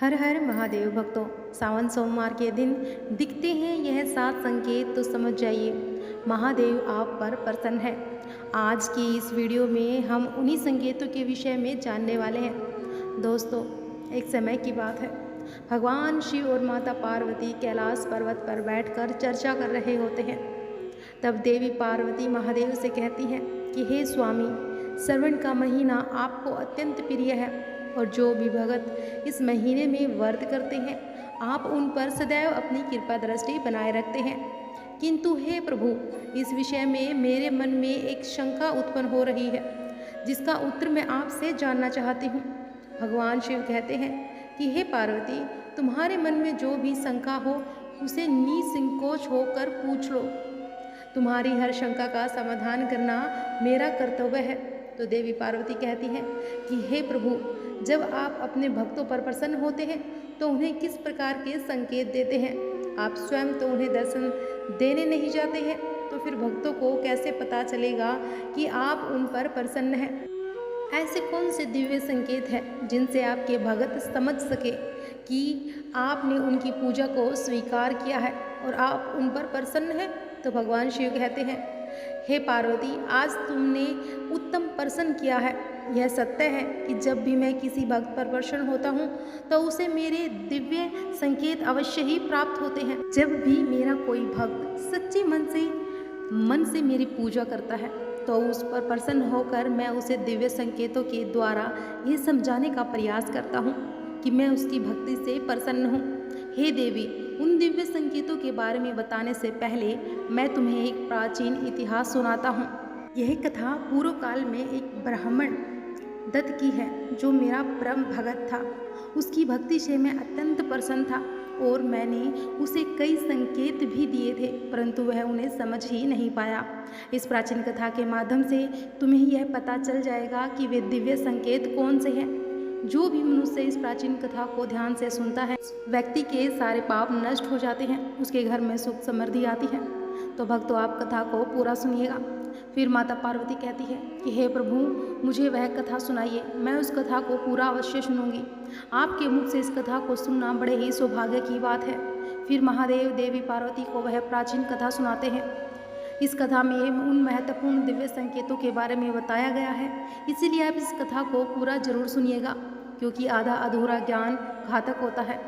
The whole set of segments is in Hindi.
हर हर महादेव भक्तों, सावन सोमवार के दिन दिखते हैं यह 7 संकेत तो समझ जाइए महादेव आप पर प्रसन्न है। आज की इस वीडियो में हम उन्हीं संकेतों के विषय में जानने वाले हैं। दोस्तों, एक समय की बात है, भगवान शिव और माता पार्वती कैलाश पर्वत पर बैठकर चर्चा कर रहे होते हैं। तब देवी पार्वती महादेव से कहती हैं कि हे स्वामी, श्रवण का महीना आपको अत्यंत प्रिय है और जो भी भगत इस महीने में व्रत करते हैं आप उन पर सदैव अपनी कृपा दृष्टि बनाए रखते हैं। किंतु हे प्रभु, इस विषय में मेरे मन में एक शंका उत्पन्न हो रही है जिसका उत्तर मैं आपसे जानना चाहती हूँ। भगवान शिव कहते हैं कि हे पार्वती, तुम्हारे मन में जो भी शंका हो उसे निसंकोच होकर पूछ लो। तुम्हारी हर शंका का समाधान करना मेरा कर्तव्य है। तो देवी पार्वती कहती हैं कि हे प्रभु, जब आप अपने भक्तों पर प्रसन्न होते हैं तो उन्हें किस प्रकार के संकेत देते हैं? आप स्वयं तो उन्हें दर्शन देने नहीं जाते हैं, तो फिर भक्तों को कैसे पता चलेगा कि आप उन पर प्रसन्न हैं? ऐसे कौन से दिव्य संकेत हैं जिनसे आपके भगत समझ सके कि आपने उनकी पूजा को स्वीकार किया है और आप उन पर प्रसन्न हैं? तो भगवान शिव कहते हैं, हे पार्वती, आज तुमने उत्तम प्रसन्न किया है। यह सत्य है कि जब भी मैं किसी भक्त पर प्रसन्न होता हूँ तो उसे मेरे दिव्य संकेत अवश्य ही प्राप्त होते हैं। जब भी मेरा कोई भक्त सच्चे मन से मेरी पूजा करता है तो उस पर प्रसन्न होकर मैं उसे दिव्य संकेतों के द्वारा ये समझाने का प्रयास करता हूँ कि मैं उसकी भक्ति से प्रसन्न हूँ। हे देवी, उन दिव्य संकेतों के बारे में बताने से पहले मैं तुम्हें एक प्राचीन इतिहास सुनाता हूँ। यह कथा पूर्व काल में एक ब्राह्मण दत्त की है जो मेरा परम भगत था। उसकी भक्ति से मैं अत्यंत प्रसन्न था और मैंने उसे कई संकेत भी दिए थे, परंतु वह उन्हें समझ ही नहीं पाया। इस प्राचीन कथा के माध्यम से तुम्हें यह पता चल जाएगा कि वे दिव्य संकेत कौन से हैं। जो भी मनुष्य इस प्राचीन कथा को ध्यान से सुनता है, व्यक्ति के सारे पाप नष्ट हो जाते हैं, उसके घर में सुख समृद्धि आती है। तो भक्तों, आप कथा को पूरा सुनिएगा। फिर माता पार्वती कहती है कि हे प्रभु, मुझे वह कथा सुनाइए, मैं उस कथा को पूरा अवश्य सुनूंगी। आपके मुख से इस कथा को सुनना बड़े ही सौभाग्य की बात है। फिर महादेव देवी पार्वती को वह प्राचीन कथा सुनाते हैं। इस कथा में उन महत्वपूर्ण दिव्य संकेतों के बारे में बताया गया है, इसीलिए आप इस कथा को पूरा जरूर सुनिएगा, क्योंकि आधा अधूरा ज्ञान घातक होता है।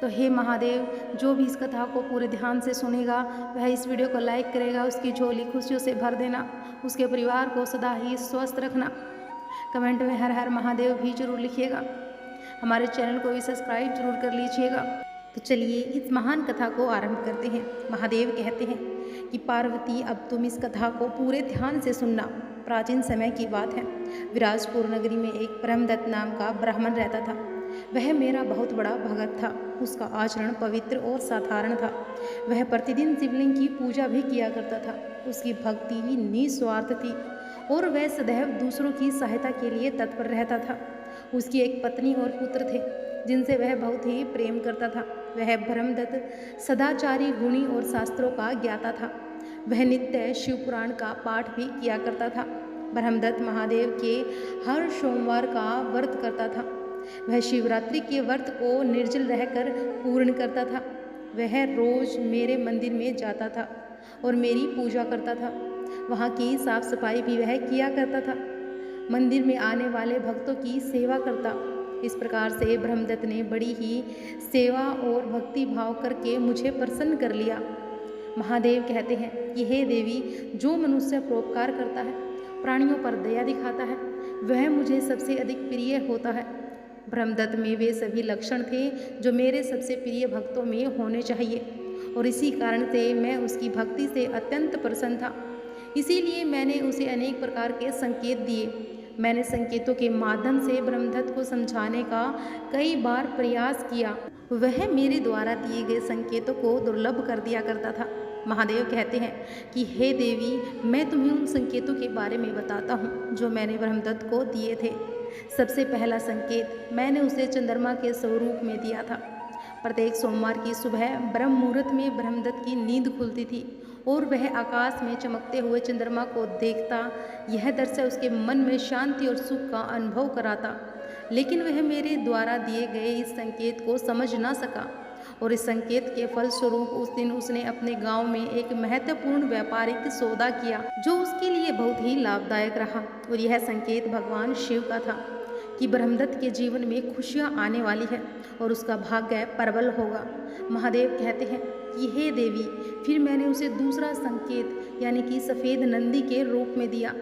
तो हे महादेव, जो भी इस कथा को पूरे ध्यान से सुनेगा वह इस वीडियो को लाइक करेगा, उसकी झोली खुशियों से भर देना, उसके परिवार को सदा ही स्वस्थ रखना। कमेंट में हर हर महादेव भी जरूर लिखिएगा। हमारे चैनल को भी सब्सक्राइब जरूर कर लीजिएगा। तो चलिए इस महान कथा को आरंभ करते हैं। महादेव कहते हैं कि पार्वती, अब तुम इस कथा को पूरे ध्यान से सुनना। प्राचीन समय की बात है। विराजपुर नगरी में एक परमदत्त नाम का ब्राह्मण रहता था। वह मेरा बहुत बड़ा भगत था। उसका आचरण पवित्र और साधारण था। वह प्रतिदिन शिवलिंग की पूजा भी किया करता था। उसकी भक्ति निस्वार्थ थी और वह सदैव दूसरों की सहायता के लिए तत्पर रहता था। उसकी एक पत्नी और पुत्र थे जिनसे वह बहुत ही प्रेम करता था। वह ब्रह्मदत्त सदाचारी, गुणी और शास्त्रों का ज्ञाता था। वह नित्य शिव पुराण का पाठ भी किया करता था। ब्रह्मदत्त महादेव के हर सोमवार का व्रत करता था। वह शिवरात्रि के व्रत को निर्जल रहकर पूर्ण करता था। वह रोज मेरे मंदिर में जाता था और मेरी पूजा करता था। वहाँ की साफ सफाई भी वह किया करता था। मंदिर में आने वाले भक्तों की सेवा करता। इस प्रकार से ब्रह्मदत्त ने बड़ी ही सेवा और भक्ति भाव करके मुझे प्रसन्न कर लिया। महादेव कहते हैं कि हे देवी, जो मनुष्य परोपकार करता है, प्राणियों पर दया दिखाता है, वह मुझे सबसे अधिक प्रिय होता है। ब्रह्मदत्त में वे सभी लक्षण थे जो मेरे सबसे प्रिय भक्तों में होने चाहिए और इसी कारण से मैं उसकी भक्ति से अत्यंत प्रसन्न था। इसीलिए मैंने उसे अनेक प्रकार के संकेत दिए। मैंने संकेतों के माध्यम से ब्रह्मदत्त को समझाने का कई बार प्रयास किया। वह मेरे द्वारा दिए गए संकेतों को दुर्लभ कर दिया करता था। महादेव कहते हैं कि हे देवी, मैं तुम्हें उन संकेतों के बारे में बताता हूँ जो मैंने ब्रह्मदत्त को दिए थे। सबसे पहला संकेत मैंने उसे चंद्रमा के स्वरूप में दिया था। प्रत्येक सोमवार की सुबह ब्रह्म मुहूर्त में ब्रह्मदत्त की नींद खुलती थी और वह आकाश में चमकते हुए चंद्रमा को देखता। यह दृश्य उसके मन में शांति और सुख का अनुभव कराता। लेकिन वह मेरे द्वारा दिए गए इस संकेत को समझ ना सका और इस संकेत के फलस्वरूप उस दिन उसने अपने गांव में एक महत्वपूर्ण व्यापारिक सौदा किया जो उसके लिए बहुत ही लाभदायक रहा। और यह संकेत भगवान शिव का था कि ब्रह्मदत्त के जीवन में खुशियां आने वाली है और उसका भाग्य प्रबल होगा। महादेव कहते हैं कि हे देवी, फिर मैंने उसे दूसरा संकेत यानी कि सफ़ेद नंदी के रूप में दिया।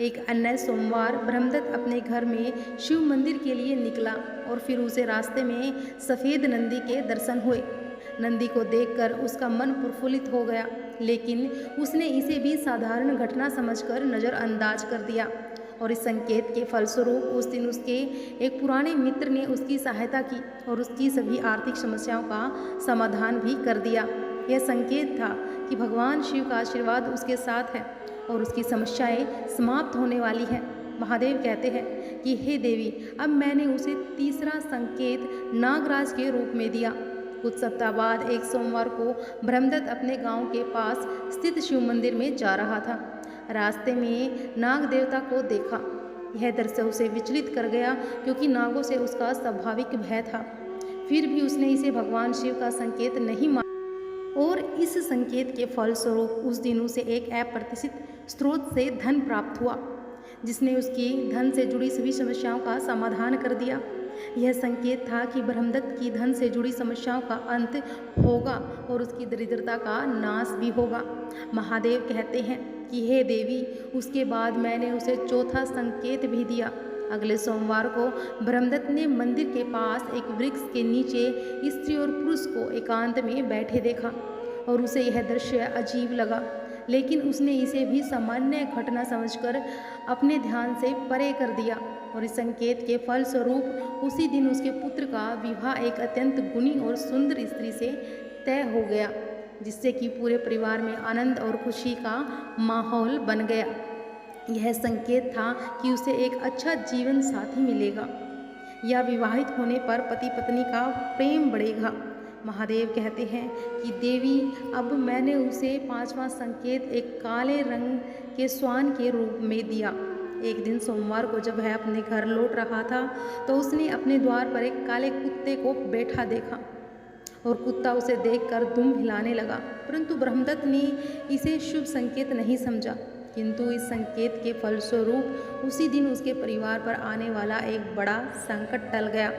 एक अन्य सोमवार ब्रह्मदत्त अपने घर में शिव मंदिर के लिए निकला और फिर उसे रास्ते में सफ़ेद नंदी के दर्शन हुए। नंदी को देखकर उसका मन प्रफुल्लित हो गया, लेकिन उसने इसे भी साधारण घटना समझकर नज़रअंदाज कर दिया और इस संकेत के फलस्वरूप उस दिन उसके एक पुराने मित्र ने उसकी सहायता की और उसकी सभी आर्थिक समस्याओं का समाधान भी कर दिया। यह संकेत था कि भगवान शिव का आशीर्वाद उसके साथ है और उसकी समस्याएं समाप्त होने वाली हैं। महादेव कहते हैं कि हे देवी, अब मैंने उसे तीसरा संकेत नागराज के रूप में दिया। कुछ सप्ताह बाद एक सोमवार को ब्रह्मदत्त अपने गांव के पास स्थित शिव मंदिर में जा रहा था। रास्ते में नाग देवता को देखा। यह दृश्य उसे विचलित कर गया क्योंकि नागों से उसका स्वाभाविक भय था। फिर भी उसने इसे भगवान शिव का संकेत नहीं माना और इस संकेत के फलस्वरूप उस दिन उसे एक अप्रत्याशित स्रोत से धन प्राप्त हुआ जिसने उसकी धन से जुड़ी सभी समस्याओं का समाधान कर दिया। यह संकेत था कि ब्रह्मदत्त की धन से जुड़ी समस्याओं का अंत होगा और उसकी दरिद्रता का नाश भी होगा। महादेव कहते हैं कि हे देवी, उसके बाद मैंने उसे चौथा संकेत भी दिया। अगले सोमवार को ब्रह्मदत्त ने मंदिर के पास एक वृक्ष के नीचे स्त्री और पुरुष को एकांत में बैठे देखा और उसे यह दृश्य अजीब लगा, लेकिन उसने इसे भी सामान्य घटना समझकर अपने ध्यान से परे कर दिया और इस संकेत के फलस्वरूप उसी दिन उसके पुत्र का विवाह एक अत्यंत गुणी और सुंदर स्त्री से तय हो गया, जिससे कि पूरे परिवार में आनंद और खुशी का माहौल बन गया। यह संकेत था कि उसे एक अच्छा जीवन साथी मिलेगा या विवाहित होने पर पति पत्नी का प्रेम बढ़ेगा। महादेव कहते हैं कि देवी, अब मैंने उसे पांचवा संकेत एक काले रंग के श्वान के रूप में दिया। एक दिन सोमवार को जब वह अपने घर लौट रहा था तो उसने अपने द्वार पर एक काले कुत्ते को बैठा देखा और कुत्ता उसे देखकर दुम हिलाने लगा, परंतु ब्रह्मदत्त ने इसे शुभ संकेत नहीं समझा। किंतु इस संकेत के फलस्वरूप उसी दिन उसके परिवार पर आने वाला एक बड़ा संकट टल गया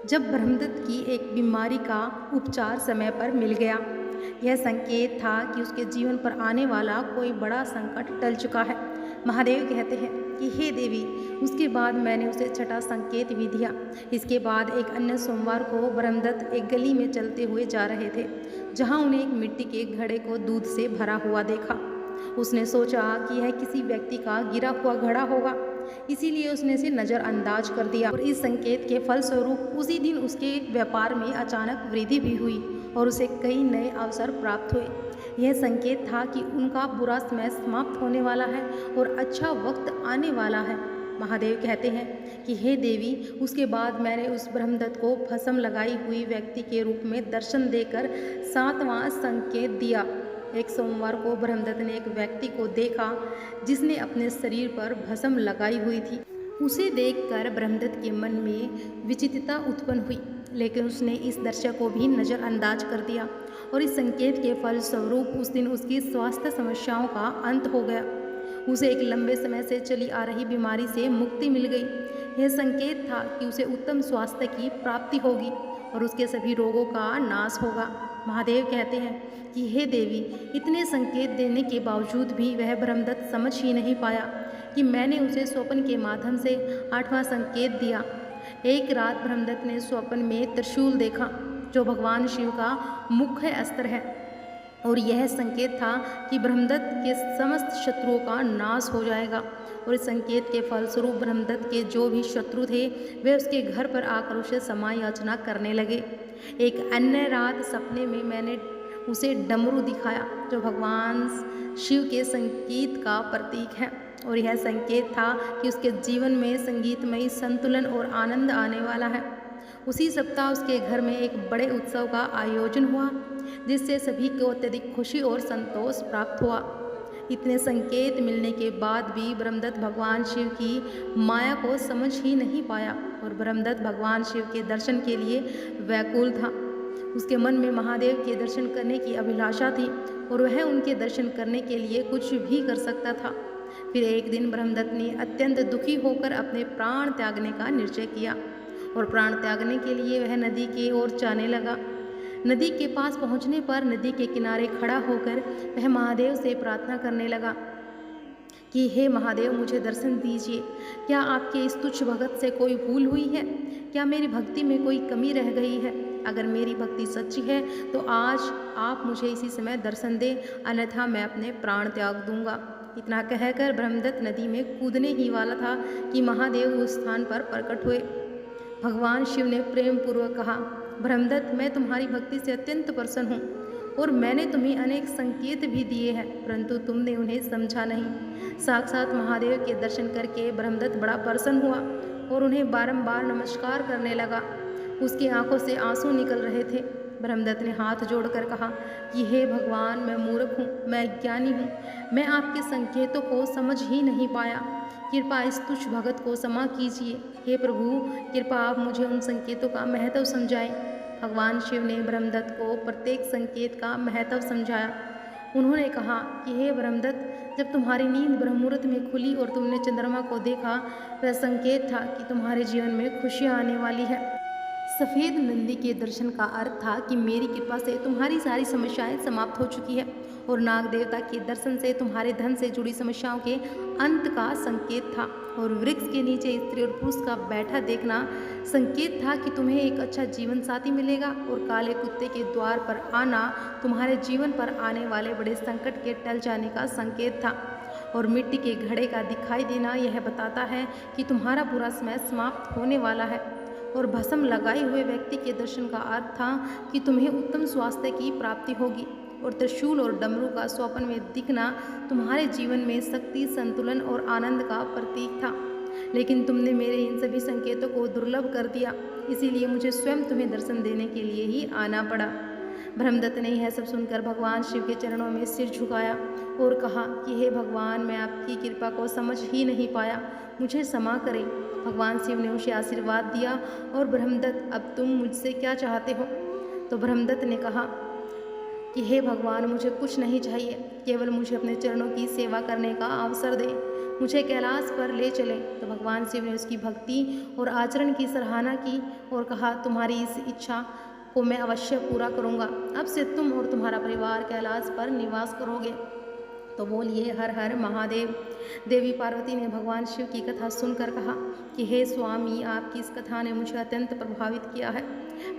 जब ब्रह्मदत्त की एक बीमारी का उपचार समय पर मिल गया। यह संकेत था कि उसके जीवन पर आने वाला कोई बड़ा संकट टल चुका है। महादेव कहते हैं कि हे देवी, उसके बाद मैंने उसे छठा संकेत भी दिया। इसके बाद एक अन्य सोमवार को ब्रह्मदत्त एक गली में चलते हुए जा रहे थे जहां उन्हें एक मिट्टी के घड़े को दूध से भरा हुआ देखा। उसने सोचा कि यह किसी व्यक्ति का गिरा हुआ घड़ा होगा, इसीलिए उसने इसे नज़रअंदाज कर दिया और इस संकेत के फलस्वरूप उसी दिन उसके व्यापार में अचानक वृद्धि भी हुई और उसे कई नए अवसर प्राप्त हुए। यह संकेत था कि उनका बुरा समय समाप्त होने वाला है और अच्छा वक्त आने वाला है। महादेव कहते हैं कि हे देवी, उसके बाद मैंने उस ब्रह्मदत्त को भस्म लगाई हुई व्यक्ति के रूप में दर्शन देकर सातवां संकेत दिया। एक सोमवार को ब्रह्मदत्त ने एक व्यक्ति को देखा जिसने अपने शरीर पर भस्म लगाई हुई थी। उसे देखकर ब्रह्मदत्त के मन में विचित्रता उत्पन्न हुई, लेकिन उसने इस दृश्य को भी नज़रअंदाज कर दिया और इस संकेत के फलस्वरूप उस दिन उसकी स्वास्थ्य समस्याओं का अंत हो गया। उसे एक लंबे समय से चली आ रही बीमारी से मुक्ति मिल गई। यह संकेत था कि उसे उत्तम स्वास्थ्य की प्राप्ति होगी और उसके सभी रोगों का नाश होगा। महादेव कहते हैं कि हे देवी, इतने संकेत देने के बावजूद भी वह ब्रह्मदत्त समझ ही नहीं पाया कि मैंने उसे स्वप्न के माध्यम से आठवां संकेत दिया। एक रात ब्रह्मदत्त ने स्वप्न में त्रिशूल देखा जो भगवान शिव का मुख्य अस्त्र है और यह संकेत था कि ब्रह्मदत्त के समस्त शत्रुओं का नाश हो जाएगा और इस संकेत के फलस्वरूप ब्रह्मदत्त के जो भी शत्रु थे वे उसके घर पर आकर उसे क्षमा याचना करने लगे। एक अन्य रात सपने में मैंने उसे डमरू दिखाया जो भगवान शिव के संगीत का प्रतीक है और यह संकेत था कि उसके जीवन में संगीतमय संतुलन और आनंद आने वाला है। उसी सप्ताह उसके घर में एक बड़े उत्सव का आयोजन हुआ जिससे सभी को अत्यधिक खुशी और संतोष प्राप्त हुआ। इतने संकेत मिलने के बाद भी ब्रह्मदत्त भगवान शिव की माया को समझ ही नहीं पाया और ब्रह्मदत्त भगवान शिव के दर्शन के लिए व्याकुल था। उसके मन में महादेव के दर्शन करने की अभिलाषा थी और वह उनके दर्शन करने के लिए कुछ भी कर सकता था। फिर एक दिन ब्रह्मदत्त ने अत्यंत दुखी होकर अपने प्राण त्यागने का निश्चय किया और प्राण त्यागने के लिए वह नदी की ओर जाने लगा। नदी के पास पहुंचने पर नदी के किनारे खड़ा होकर वह महादेव से प्रार्थना करने लगा कि हे महादेव, मुझे दर्शन दीजिए। क्या आपके इस तुच्छ भगत से कोई भूल हुई है? क्या मेरी भक्ति में कोई कमी रह गई है? अगर मेरी भक्ति सच्ची है तो आज आप मुझे इसी समय दर्शन दें, अन्यथा मैं अपने प्राण त्याग दूंगा। इतना कहकर ब्रह्मदत्त नदी में कूदने ही वाला था कि महादेव उस स्थान पर प्रकट हुए। भगवान शिव ने प्रेम पूर्वक कहा, ब्रह्मदत्त, मैं तुम्हारी भक्ति से अत्यंत प्रसन्न हूँ और मैंने तुम्हें अनेक संकेत भी दिए हैं, परंतु तुमने उन्हें समझा नहीं। साक्षात महादेव के दर्शन करके ब्रह्मदत्त बड़ा प्रसन्न हुआ और उन्हें बारंबार नमस्कार करने लगा। उसकी आंखों से आंसू निकल रहे थे। ब्रह्मदत्त ने हाथ जोड़कर कहा कि हे भगवान, मैं मूर्ख हूँ, मैं अज्ञानी हूँ, मैं आपके संकेतों को समझ ही नहीं पाया। कृपा इस तुच्छ भगत को क्षमा कीजिए। हे प्रभु, कृपा आप मुझे उन संकेतों का महत्व समझाएं। भगवान शिव ने ब्रह्मदत्त को प्रत्येक संकेत का महत्व समझाया। उन्होंने कहा कि हे ब्रह्मदत्त, जब तुम्हारी नींद ब्रह्ममुहूर्त में खुली और तुमने चंद्रमा को देखा, वह संकेत था कि तुम्हारे जीवन में खुशियाँ आने वाली है। सफ़ेद नंदी के दर्शन का अर्थ था कि मेरी कृपा से तुम्हारी सारी समस्याएं समाप्त हो चुकी है और नाग देवता के दर्शन से तुम्हारे धन से जुड़ी समस्याओं के अंत का संकेत था और वृक्ष के नीचे स्त्री और पुरुष का बैठा देखना संकेत था कि तुम्हें एक अच्छा जीवन साथी मिलेगा और काले कुत्ते के द्वार पर आना तुम्हारे जीवन पर आने वाले बड़े संकट के टल जाने का संकेत था और मिट्टी के घड़े का दिखाई देना यह बताता है कि तुम्हारा बुरा समय समाप्त होने वाला है और भस्म लगाए हुए व्यक्ति के दर्शन का अर्थ था कि तुम्हें उत्तम स्वास्थ्य की प्राप्ति होगी और त्रिशूल और डमरू का स्वप्न में दिखना तुम्हारे जीवन में शक्ति, संतुलन और आनंद का प्रतीक था। लेकिन तुमने मेरे इन सभी संकेतों को दुर्लभ कर दिया, इसीलिए मुझे स्वयं तुम्हें दर्शन देने के लिए ही आना पड़ा। ब्रह्मदत्त ने यह सब सुनकर भगवान शिव के चरणों में सिर झुकाया और कहा कि हे भगवान, मैं आपकी कृपा को समझ ही नहीं पाया, मुझे क्षमा करें। भगवान शिव ने उसे आशीर्वाद दिया और ब्रह्मदत्त, अब तुम मुझसे क्या चाहते हो? तो ब्रह्मदत्त ने कहा कि हे भगवान, मुझे कुछ नहीं चाहिए, केवल मुझे अपने चरणों की सेवा करने का अवसर दें, मुझे कैलाश पर ले चलें। तो भगवान शिव ने उसकी भक्ति और आचरण की सराहना की और कहा, तुम्हारी इस इच्छा को मैं अवश्य पूरा करूँगा। अब से तुम और तुम्हारा परिवार कैलाश पर निवास करोगे। तो बोलिए हर हर महादेव। देवी पार्वती ने भगवान शिव की कथा सुनकर कहा कि हे स्वामी, आपकी इस कथा ने मुझे अत्यंत प्रभावित किया है।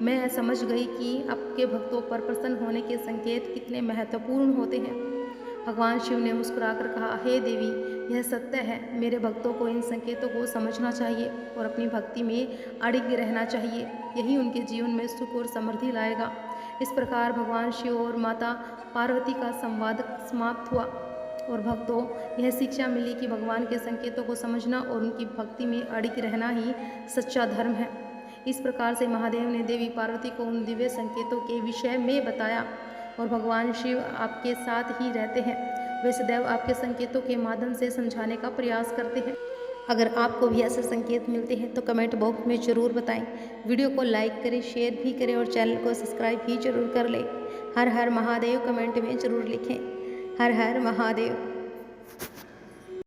मैं समझ गई कि आपके भक्तों पर प्रसन्न होने के संकेत कितने महत्वपूर्ण होते हैं। भगवान शिव ने मुस्कुराकर कहा, हे देवी, यह सत्य है, मेरे भक्तों को इन संकेतों को समझना चाहिए और अपनी भक्ति में अड़िग रहना चाहिए, यही उनके जीवन में सुख और समृद्धि लाएगा। इस प्रकार भगवान शिव और माता पार्वती का संवाद समाप्त हुआ और भक्तों यह शिक्षा मिली कि भगवान के संकेतों को समझना और उनकी भक्ति में अड़िग रहना ही सच्चा धर्म है। इस प्रकार से महादेव ने देवी पार्वती को उन दिव्य संकेतों के विषय में बताया और भगवान शिव आपके साथ ही रहते हैं, वे सदैव आपके संकेतों के माध्यम से समझाने का प्रयास करते हैं। अगर आपको भी ऐसे संकेत मिलते हैं तो कमेंट बॉक्स में ज़रूर बताएं। वीडियो को लाइक करें, शेयर भी करें और चैनल को सब्सक्राइब भी जरूर कर लें। हर हर महादेव कमेंट में ज़रूर लिखें। हर हर महादेव।